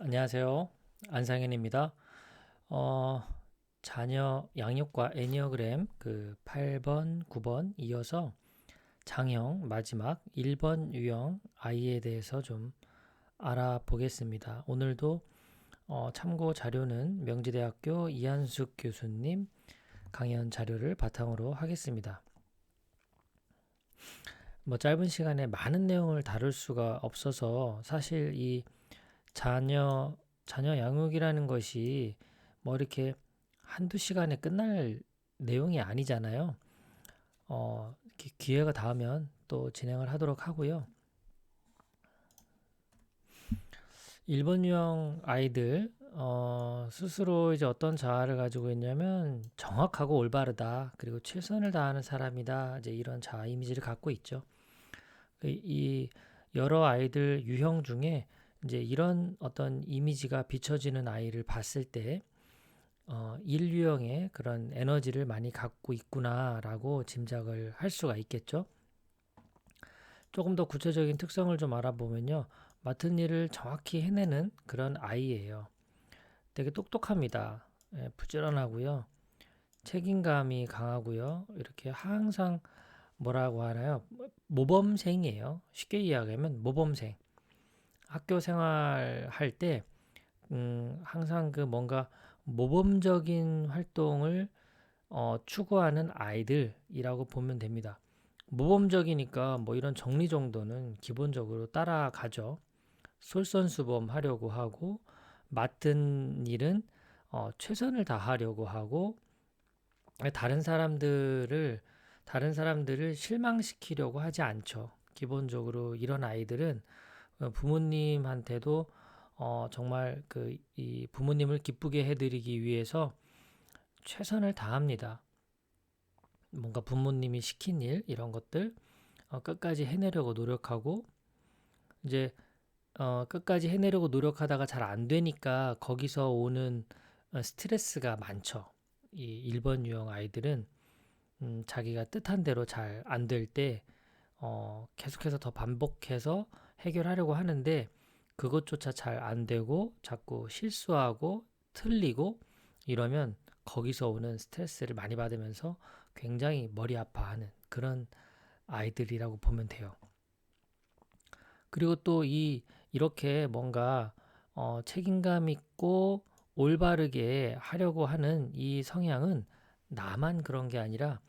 안녕하세요. 안상현입니다. 어, 자녀 양육과 애니어그램 그 8번, 9번 이어서 장형 마지막 1번 유형 아이에 대해서 좀 알아보겠습니다. 오늘도 참고 자료는 명지대학교 이한숙 교수님 강연 자료를 바탕으로 하겠습니다. 뭐 짧은 시간에 많은 내용을 다룰 수가 없어서 사실 이 자녀 양육이라는 것이 뭐 이렇게 한두 시간에 끝날 내용이 아니잖아요. 기회가 닿으면 또 진행을 하도록 하고요. 일본 유형 아이들 스스로 이제 어떤 자아를 가지고 있냐면 정확하고 올바르다. 그리고 최선을 다하는 사람이다. 이제 이런 자아 이미지를 갖고 있죠. 이 여러 아이들 유형 중에 이제 이런 어떤 이미지가 비춰지는 아이를 봤을 때 인류형의 그런 에너지를 많이 갖고 있구나라고 짐작을 할 수가 있겠죠. 조금 더 구체적인 특성을 좀 알아보면요. 맡은 일을 정확히 해내는 그런 아이예요. 되게 똑똑합니다. 예, 부지런하고요. 책임감이 강하고요. 이렇게 항상 뭐라고 하나요? 모범생이에요. 쉽게 이야기하면 모범생. 학교 생활할 때 항상 그 뭔가 모범적인 활동을 추구하는 아이들이라고 보면 됩니다. 모범적이니까 뭐 이런 정리 정도는 기본적으로 따라가죠. 솔선수범하려고 하고 맡은 일은 최선을 다하려고 하고 다른 사람들을 다른 사람들을 실망시키려고 하지 않죠. 기본적으로 이런 아이들은 부모님한테도 정말 그 이 부모님을 기쁘게 해드리기 위해서 최선을 다합니다. 뭔가 부모님이 시킨 일 이런 것들 끝까지 해내려고 노력하고 이제 끝까지 해내려고 노력하다가 잘 안 되니까 거기서 오는 스트레스가 많죠. 이 1번 유형 아이들은 자기가 뜻한 대로 잘 안 될 때 계속해서 더 반복해서 해결하려고 하는데 그것조차 잘 안 되고 자꾸 실수하고 틀리고 이러면 거기서 오는 스트레스를 많이 받으면서 굉장히 머리 아파하는 그런 아이들이라고 보면 돼요. 그리고 또 이렇게 뭔가 책임감 있고 올바르게 하려고 하는 이 성향은 나만 그런 게 아니라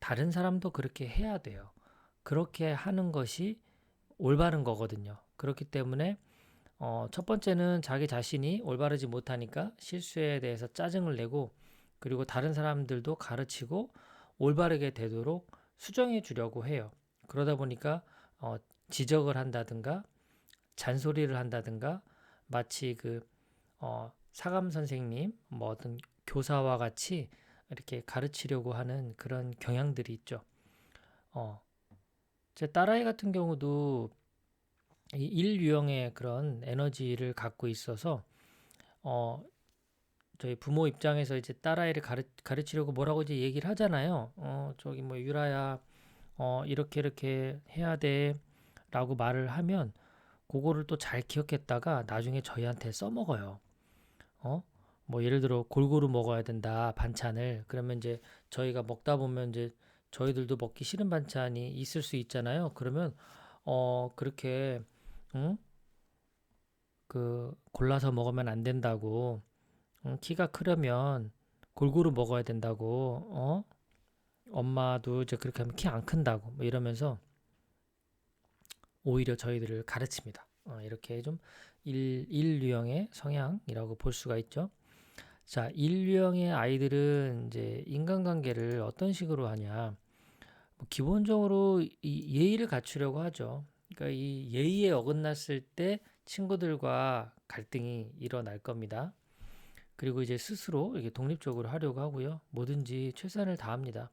다른 사람도 그렇게 해야 돼요. 그렇게 하는 것이 올바른 거거든요. 그렇기 때문에 첫 번째는 자기 자신이 올바르지 못하니까 실수에 대해서 짜증을 내고 그리고 다른 사람들도 가르치고 올바르게 되도록 수정해 주려고 해요. 그러다 보니까 어, 지적을 한다든가 잔소리를 한다든가 마치 사감 선생님 뭐 어떤 교사와 같이 이렇게 가르치려고 하는 그런 경향들이 있죠. 어, 제 딸아이 같은 경우도 이 일유형의 그런 에너지를 갖고 있어서 어, 저희 부모 입장에서 이제 딸아이를 가르치려고 뭐라고 이제 얘기를 하잖아요. 저기 뭐 유라야, 이렇게 이렇게 해야 돼라고 말을 하면 그거를 또 잘 기억했다가 나중에 저희한테 써먹어요. 어? 뭐 예를 들어 골고루 먹어야 된다 반찬을 그러면 이제 저희가 먹다 보면 이제 저희들도 먹기 싫은 반찬이 있을 수 있잖아요. 그러면 그렇게 응? 그 골라서 먹으면 안 된다고 키가 크려면 골고루 먹어야 된다고 엄마도 이제 그렇게 하면 키 안 큰다고 뭐 이러면서 오히려 저희들을 가르칩니다. 이렇게 좀 일유형의 성향이라고 볼 수가 있죠. 자, 인류형의 아이들은 이제 인간관계를 어떤 식으로 하냐? 뭐 기본적으로 이 예의를 갖추려고 하죠. 그러니까 이 예의에 어긋났을 때 친구들과 갈등이 일어날 겁니다. 그리고 이제 스스로 이렇게 독립적으로 하려고 하고요. 뭐든지 최선을 다합니다.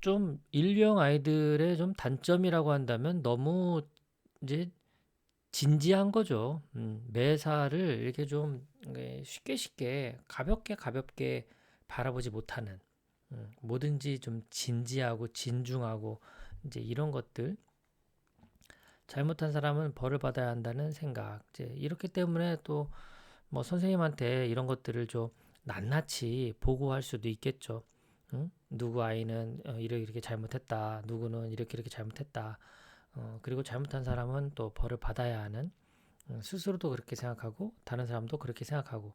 좀 인류형 아이들의 좀 단점이라고 한다면 너무 이제 진지한 거죠. 매사를 이렇게 좀 쉽게 쉽게 가볍게 가볍게 바라보지 못하는 뭐든지 좀 진지하고 진중하고 이제 이런 것들. 잘못한 사람은 벌을 받아야 한다는 생각. 이제 이렇기 때문에 또 뭐 선생님한테 이런 것들을 좀 낱낱이 보고할 수도 있겠죠. 응? 누구 아이는 이렇게 잘못했다. 누구는 이렇게 잘못했다. 그리고 잘못한 사람은 또 벌을 받아야 하는, 스스로도 그렇게 생각하고 다른 사람도 그렇게 생각하고,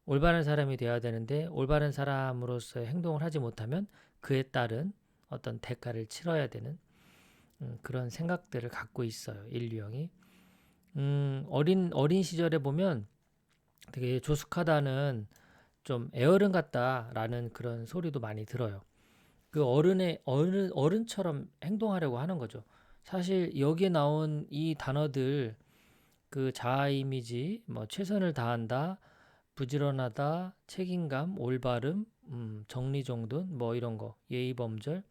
올바른 사람이 되어야 되는데 올바른 사람으로서의 행동을 하지 못하면 그에 따른 어떤 대가를 치러야 되는, 그런 생각들을 갖고 있어요. 인류형이. 어린 시절에 보면 되게 조숙하다는, 좀 애어른 같다라는 그런 소리도 많이 들어요. 그 어른처럼 행동하려고 하는 거죠. 사실 여기에 나온 이 단어들, 그 자아 이미지, 뭐 최선을 다한다, 부지런하다, 책임감, 올바름, 정리정돈, 뭐 이런 거, 예의범절,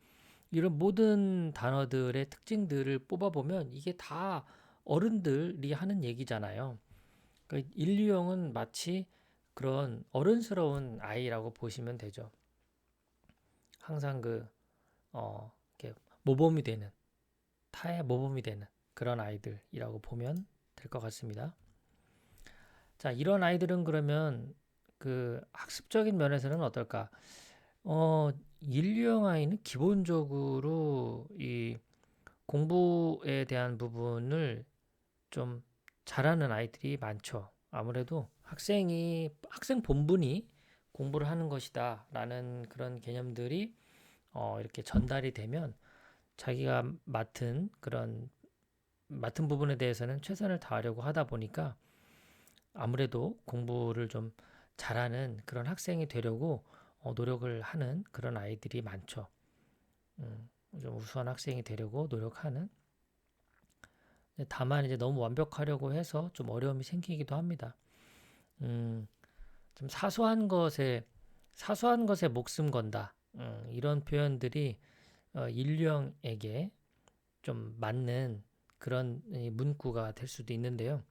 이런 모든 단어들의 특징들을 뽑아보면 이게 다 어른들이 하는 얘기잖아요. 그러니까 인류형은 마치 그런 어른스러운 아이라고 보시면 되죠. 항상 이렇게 모범이 되는, 타의 모범이 되는 그런 아이들이라고 보면 될 것 같습니다. 자, 이런 아이들은 그러면 그 학습적인 면에서는 어떨까? 인류형 아이는 기본적으로 이 공부에 대한 부분을 좀 잘하는 아이들이 많죠. 아무래도 학생 본분이 공부를 하는 것이다라는 그런 개념들이 이렇게 전달이 되면 자기가 맡은 부분에 대해서는 최선을 다하려고 하다 보니까 아무래도 공부를 좀 잘하는 그런 학생이 되려고 노력을 하는 그런 아이들이 많죠. 좀 우수한 학생이 되려고 노력하는. 다만 이제 너무 완벽하려고 해서 좀 어려움이 생기기도 합니다. 음, 좀 사소한 것에 목숨 건다. 이런 표현들이 인류형에게 좀 맞는 그런 이 문구가 될 수도 있는데요.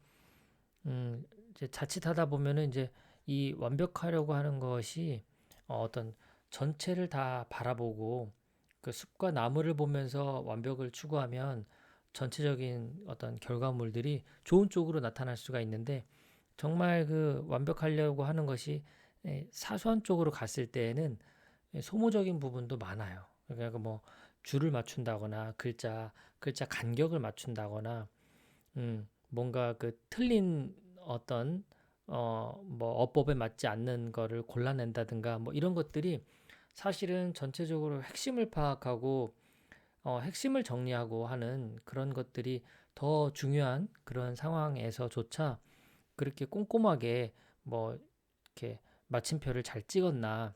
이제 자칫하다 보면은 이제 이 완벽하려고 하는 것이 어떤 전체를 다 바라보고 그 숲과 나무를 보면서 완벽을 추구하면 전체적인 어떤 결과물들이 좋은 쪽으로 나타날 수가 있는데, 정말 그 완벽하려고 하는 것이 사소한 쪽으로 갔을 때에는 소모적인 부분도 많아요. 그러니까 뭐 줄을 맞춘다거나 글자 간격을 맞춘다거나, 뭔가 그 틀린 어떤 뭐 어법에 맞지 않는 거를 골라낸다든가 뭐 이런 것들이 사실은 전체적으로 핵심을 파악하고 핵심을 정리하고 하는 그런 것들이 더 중요한 그런 상황에서조차 그렇게 꼼꼼하게 뭐 이렇게 마침표를 잘 찍었나,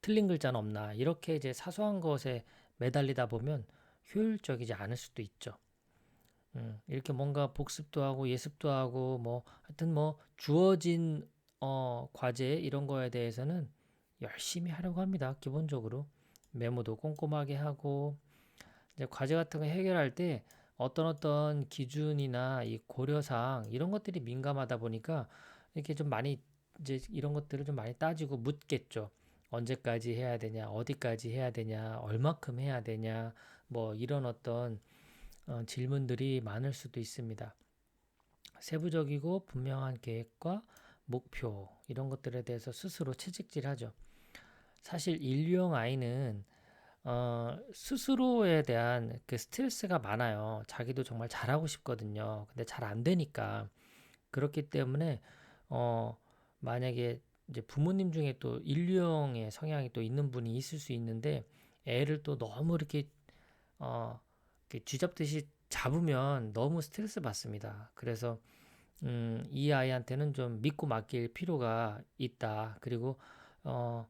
틀린 글자는 없나, 이렇게 이제 사소한 것에 매달리다 보면 효율적이지 않을 수도 있죠. 이렇게 뭔가 복습도 하고 예습도 하고 뭐 하여튼 뭐 주어진 과제 이런 거에 대해서는 열심히 하려고 합니다. 기본적으로 메모도 꼼꼼하게 하고, 이제 과제 같은 거 해결할 때 어떤 기준이나 이 고려사항 이런 것들이 민감하다 보니까 이렇게 좀 많이, 이제 이런 것들을 좀 많이 따지고 묻겠죠. 언제까지 해야 되냐, 어디까지 해야 되냐, 얼마큼 해야 되냐, 뭐 이런 어떤 질문들이 많을 수도 있습니다. 세부적이고 분명한 계획과 목표 이런 것들에 대해서 스스로 채찍질하죠. 사실 인류형 아이는 스스로에 대한 그 스트레스가 많아요. 자기도 정말 잘하고 싶거든요. 근데 잘 안 되니까. 그렇기 때문에 만약에 이제 부모님 중에 또 인류형의 성향이 또 있는 분이 있을 수 있는데, 애를 또 너무 어, 이렇게 쥐잡듯이 잡으면 너무 스트레스 받습니다. 그래서 이 아이한테는 좀 믿고 맡길 필요가 있다. 그리고 어,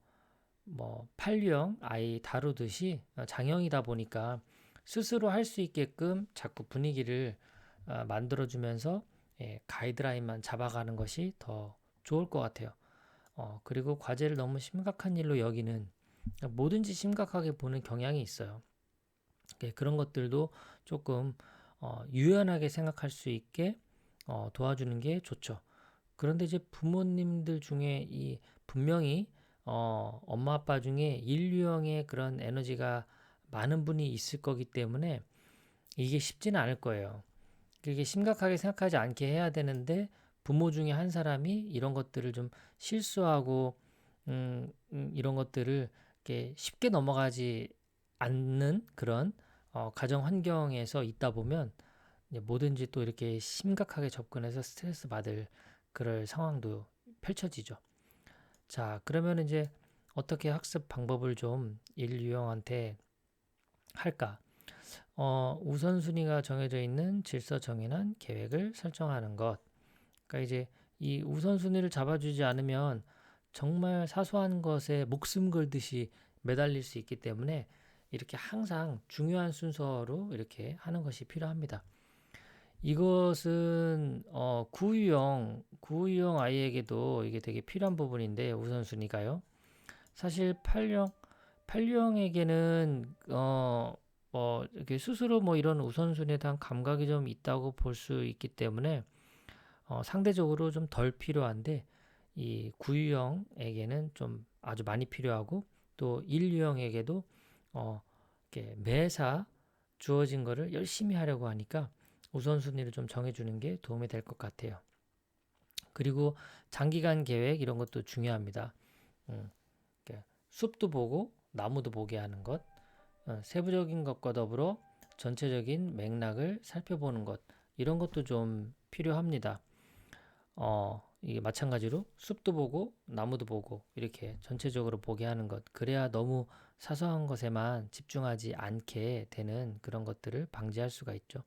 뭐 팔류형 아이 다루듯이 장형이다 보니까 스스로 할 수 있게끔 자꾸 분위기를 만들어주면서 가이드라인만 잡아가는 것이 더 좋을 것 같아요. 그리고 과제를 너무 심각한 일로 여기는, 뭐든지 심각하게 보는 경향이 있어요. 그런 것들도 조금 유연하게 생각할 수 있게 도와주는 게 좋죠. 그런데 이제 부모님들 중에 이 분명히 엄마 아빠 중에 인류형의 그런 에너지가 많은 분이 있을 거기 때문에 이게 쉽지는 않을 거예요. 그게 심각하게 생각하지 않게 해야 되는데 부모 중에 한 사람이 이런 것들을 좀 실수하고 이런 것들을 이렇게 쉽게 넘어가지 않는 그런 가정 환경에서 있다 보면 이제 뭐든지 또 이렇게 심각하게 접근해서 스트레스 받을 그럴 상황도 펼쳐지죠. 자, 그러면 이제 어떻게 학습 방법을 좀 인류형한테 할까? 우선순위가 정해져 있는 질서 정연한 계획을 설정하는 것. 그러니까 이제 이 우선순위를 잡아주지 않으면 정말 사소한 것에 목숨 걸듯이 매달릴 수 있기 때문에 이렇게 항상 중요한 순서로 이렇게 하는 것이 필요합니다. 이것은 구유형 아이에게도 이게 되게 필요한 부분인데 우선순위가요. 사실 팔류형에게는 이렇게 스스로 뭐 이런 우선순위에 대한 감각이 좀 있다고 볼 수 있기 때문에 상대적으로 좀 덜 필요한데 이 구유형에게는 좀 아주 많이 필요하고 또 일유형에게도 이렇게 매사 주어진 거를 열심히 하려고 하니까 우선순위를 좀 정해주는 게 도움이 될 것 같아요. 그리고 장기간 계획 이런 것도 중요합니다. 음, 숲도 보고 나무도 보게 하는 것, 세부적인 것과 더불어 전체적인 맥락을 살펴보는 것 이런 것도 좀 필요합니다. 이게 마찬가지로 숲도 보고 나무도 보고 이렇게 전체적으로 보게 하는 것. 그래야 너무 사소한 것에만 집중하지 않게 되는 그런 것들을 방지할 수가 있죠.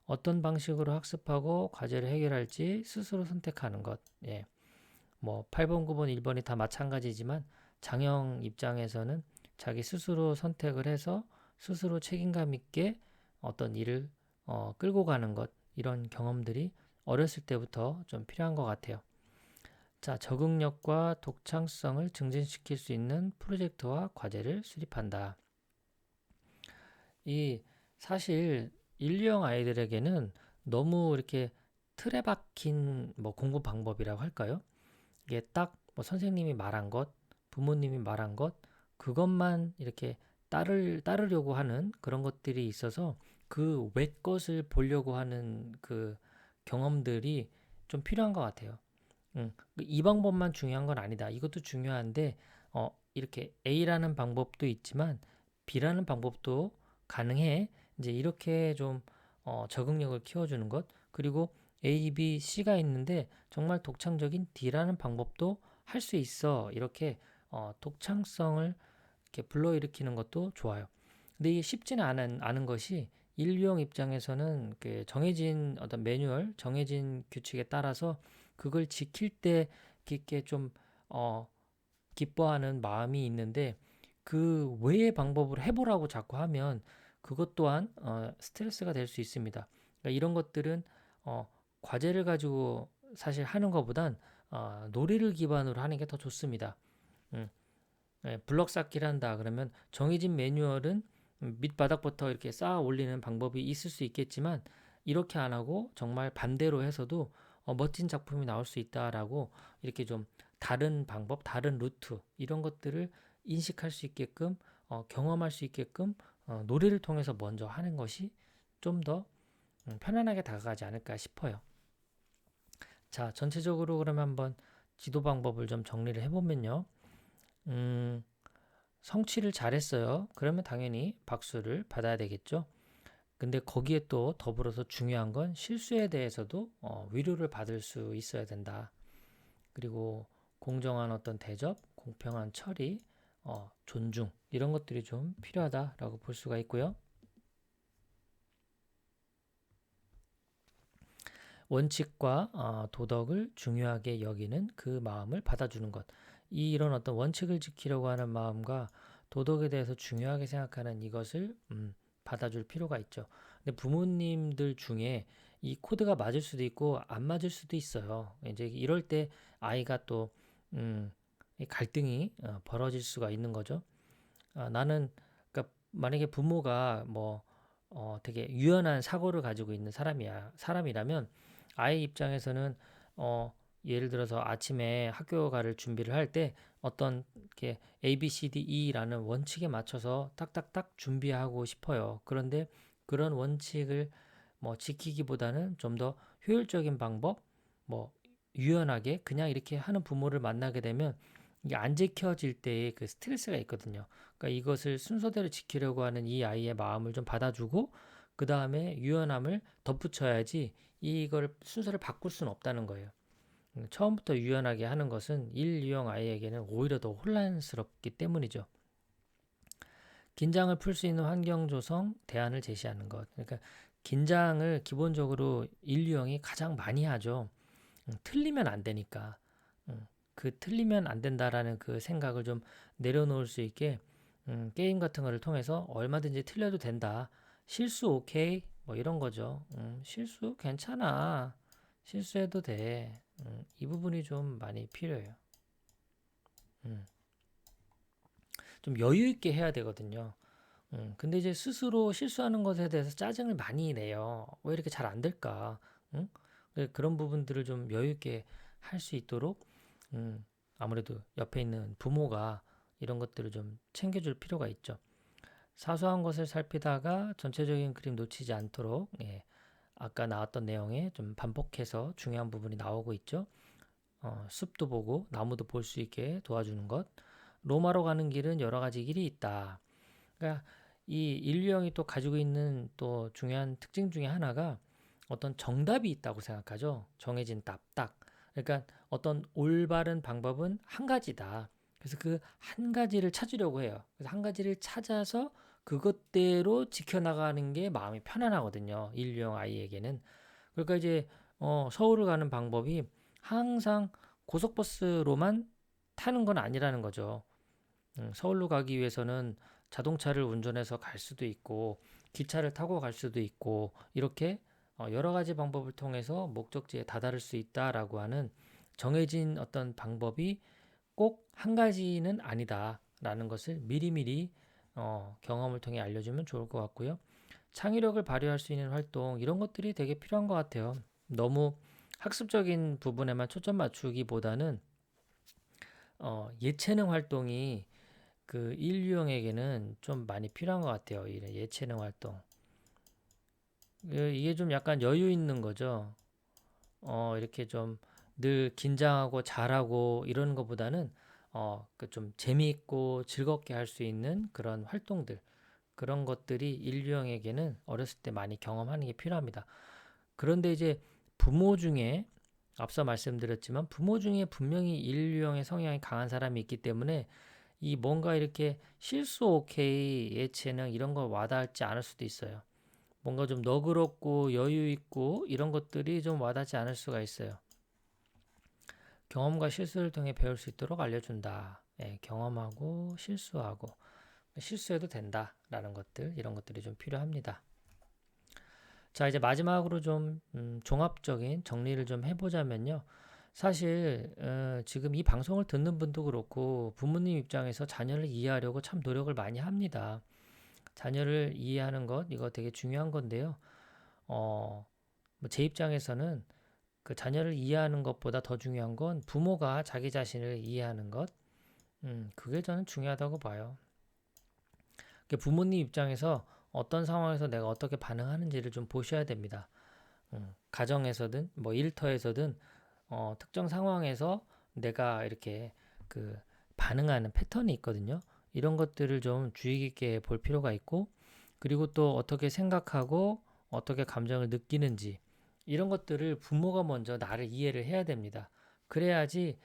어떤 방식으로 학습하고 과제를 해결할지 스스로 선택하는 것. 예. 뭐 8번, 9번, 1번이 다 마찬가지지만 장형 입장에서는 자기 스스로 선택을 해서 스스로 책임감 있게 어떤 일을 끌고 가는 것. 이런 경험들이 어렸을 때부터 좀 필요한 것 같아요. 자, 적응력과 독창성을 증진시킬 수 있는 프로젝트와 과제를 수립한다. 이 사실 인류형 아이들에게는 너무 이렇게 틀에 박힌 뭐 공부 방법이라고 할까요? 이게 딱 뭐 선생님이 말한 것, 부모님이 말한 것, 그것만 이렇게 따르려고 하는 그런 것들이 있어서 그 외 것을 보려고 하는 그 경험들이 좀 필요한 것 같아요. 이 방법만 중요한 건 아니다. 이것도 중요한데, 이렇게 A라는 방법도 있지만 B라는 방법도 가능해. 이제 이렇게 좀 적응력을 키워주는 것. 그리고 A, B, C가 있는데 정말 독창적인 D라는 방법도 할 수 있어. 이렇게 독창성을 이렇게 불러일으키는 것도 좋아요. 근데 이게 쉽지는 않은 것이 인류형 입장에서는 그 정해진 어떤 매뉴얼, 정해진 규칙에 따라서 그걸 지킬 때 이렇게 좀 기뻐하는 마음이 있는데 그 외의 방법으로 해보라고 자꾸 하면 그것 또한 스트레스가 될 수 있습니다. 그러니까 이런 것들은 과제를 가지고 사실 하는 것보단 놀이를 기반으로 하는 게 더 좋습니다. 음, 블럭 쌓기를 한다 그러면 정해진 매뉴얼은 밑바닥부터 이렇게 쌓아 올리는 방법이 있을 수 있겠지만 이렇게 안 하고 정말 반대로 해서도 멋진 작품이 나올 수 있다라고 이렇게 좀 다른 방법, 다른 루트 이런 것들을 인식할 수 있게끔 경험할 수 있게끔 놀이를 통해서 먼저 하는 것이 좀 더 편안하게 다가가지 않을까 싶어요. 자, 전체적으로 그러면 한번 지도 방법을 좀 정리를 해보면요. 음, 성취를 잘했어요. 그러면 당연히 박수를 받아야 되겠죠. 근데 거기에 또 더불어서 중요한 건 실수에 대해서도 위로를 받을 수 있어야 된다. 그리고 공정한 어떤 대접, 공평한 처리, 존중 이런 것들이 좀 필요하다라고 볼 수가 있고요. 원칙과 도덕을 중요하게 여기는 그 마음을 받아주는 것. 이런 어떤 원칙을 지키려고 하는 마음과 도덕에 대해서 중요하게 생각하는 이것을 받아줄 필요가 있죠. 근데 부모님들 중에 이 코드가 맞을 수도 있고 안 맞을 수도 있어요. 이제 이럴 때 아이가 또 이 갈등이 벌어질 수가 있는 거죠. 나는 그러니까 만약에 부모가 뭐 되게 유연한 사고를 가지고 있는 사람이라면 아이 입장에서는 어, 예를 들어서 아침에 학교 가를 준비를 할 때 어떤 이렇게 A, B, C, D, E라는 원칙에 맞춰서 딱딱딱 준비하고 싶어요. 그런데 그런 원칙을 뭐 지키기보다는 좀 더 효율적인 방법, 뭐 유연하게 그냥 이렇게 하는 부모를 만나게 되면 이게 안 지켜질 때의 그 스트레스가 있거든요. 그러니까 이것을 순서대로 지키려고 하는 이 아이의 마음을 좀 받아주고 그 다음에 유연함을 덧붙여야지 이걸 순서를 바꿀 수는 없다는 거예요. 처음부터 유연하게 하는 것은 1유형 아이에게는 오히려 더 혼란스럽기 때문이죠. 긴장을 풀 수 있는 환경 조성, 대안을 제시하는 것. 그러니까 긴장을 기본적으로 1유형이 가장 많이 하죠. 틀리면 안 되니까. 그 틀리면 안 된다라는 그 생각을 좀 내려놓을 수 있게 게임 같은 거를 통해서 얼마든지 틀려도 된다. 실수 오케이. 뭐 이런 거죠. 실수 괜찮아. 실수해도 돼. 이 부분이 좀 많이 필요해요. 음, 좀 여유 있게 해야 되거든요. 근데 이제 스스로 실수하는 것에 대해서 짜증을 많이 내요. 왜 이렇게 잘 안 될까? 응? 그런 부분들을 좀 여유 있게 할 수 있도록 아무래도 옆에 있는 부모가 이런 것들을 좀 챙겨줄 필요가 있죠. 사소한 것을 살피다가 전체적인 그림 놓치지 않도록 아까 나왔던 내용에 좀 반복해서 중요한 부분이 나오고 있죠. 숲도 보고 나무도 볼 수 있게 도와주는 것. 로마로 가는 길은 여러 가지 길이 있다. 그러니까 이 인류형이 또 가지고 있는 또 중요한 특징 중에 하나가 어떤 정답이 있다고 생각하죠. 정해진 답딱. 그러니까 어떤 올바른 방법은 한 가지다. 그래서 그 한 가지를 찾으려고 해요. 그래서 한 가지를 찾아서 그것대로 지켜나가는 게 마음이 편안하거든요. 인류형 아이에게는. 그러니까 이제 서울을 가는 방법이 항상 고속버스로만 타는 건 아니라는 거죠. 서울로 가기 위해서는 자동차를 운전해서 갈 수도 있고 기차를 타고 갈 수도 있고 이렇게 여러 가지 방법을 통해서 목적지에 다다를 수 있다라고 하는 정해진 어떤 방법이 꼭 한 가지는 아니다라는 것을 미리미리 경험을 통해 알려주면 좋을 것 같고요. 창의력을 발휘할 수 있는 활동 이런 것들이 되게 필요한 것 같아요. 너무 학습적인 부분에만 초점 맞추기보다는 예체능 활동이 그 인류형에게는 좀 많이 필요한 것 같아요. 이 예체능 활동. 이게 좀 약간 여유 있는 거죠. 이렇게 좀 늘 긴장하고 잘하고 이러는 것보다는 그 좀 재미있고 즐겁게 할 수 있는 그런 활동들, 그런 것들이 인류형에게는 어렸을 때 많이 경험하는 게 필요합니다. 그런데 이제 부모 중에 앞서 말씀드렸지만 부모 중에 분명히 인류형의 성향이 강한 사람이 있기 때문에 이 뭔가 이렇게 실수 오케이 예체능 이런 거 와닿지 않을 수도 있어요. 뭔가 좀 너그럽고 여유 있고 이런 것들이 좀 와닿지 않을 수가 있어요. 경험과 실수를 통해 배울 수 있도록 알려준다. 경험하고 실수하고 실수해도 된다라는 것들 이런 것들이 좀 필요합니다. 자 이제 마지막으로 좀 종합적인 정리를 좀 해보자면요. 사실 지금 이 방송을 듣는 분도 그렇고 부모님 입장에서 자녀를 이해하려고 참 노력을 많이 합니다. 자녀를 이해하는 것 이거 되게 중요한 건데요. 뭐제 입장에서는 그 자녀를 이해하는 것보다 더 중요한 건 부모가 자기 자신을 이해하는 것, 그게 저는 중요하다고 봐요. 부모님 입장에서 어떤 상황에서 내가 어떻게 반응하는지를 좀 보셔야 됩니다. 가정에서든 뭐 일터에서든 특정 상황에서 내가 이렇게 그 반응하는 패턴이 있거든요. 이런 것들을 좀 주의 깊게 볼 필요가 있고, 그리고 또 어떻게 생각하고 어떻게 감정을 느끼는지 이런 것들을 부모가 먼저 나를 이해를 해야 됩니다. 그래야지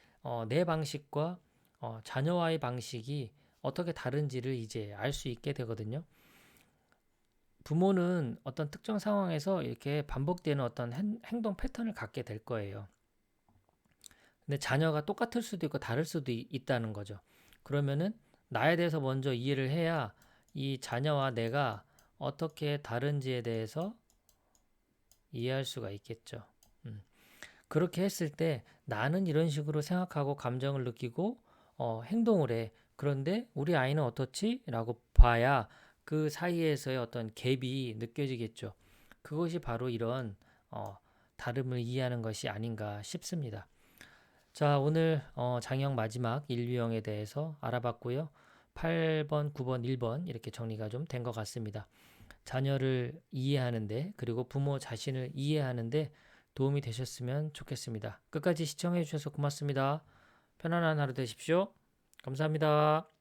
내 방식과 자녀와의 방식이 어떻게 다른지를 이제 알 수 있게 되거든요. 부모는 어떤 특정 상황에서 이렇게 반복되는 어떤 행동 패턴을 갖게 될 거예요. 근데 자녀가 똑같을 수도 있고 다를 수도 있다는 거죠. 그러면은 나에 대해서 먼저 이해를 해야 이 자녀와 내가 어떻게 다른지에 대해서 이해할 수가 있겠죠. 그렇게 했을 때 나는 이런 식으로 생각하고 감정을 느끼고 행동을 해. 그런데 우리 아이는 어떻지? 라고 봐야 그 사이에서의 어떤 갭이 느껴지겠죠. 그것이 바로 이런 다름을 이해하는 것이 아닌가 싶습니다. 자, 오늘 장형 마지막 인류형에 대해서 알아봤고요. 8번, 9번, 1번 이렇게 정리가 좀 된 것 같습니다. 자녀를 이해하는데 그리고 부모 자신을 이해하는데 도움이 되셨으면 좋겠습니다. 끝까지 시청해 주셔서 고맙습니다. 편안한 하루 되십시오. 감사합니다.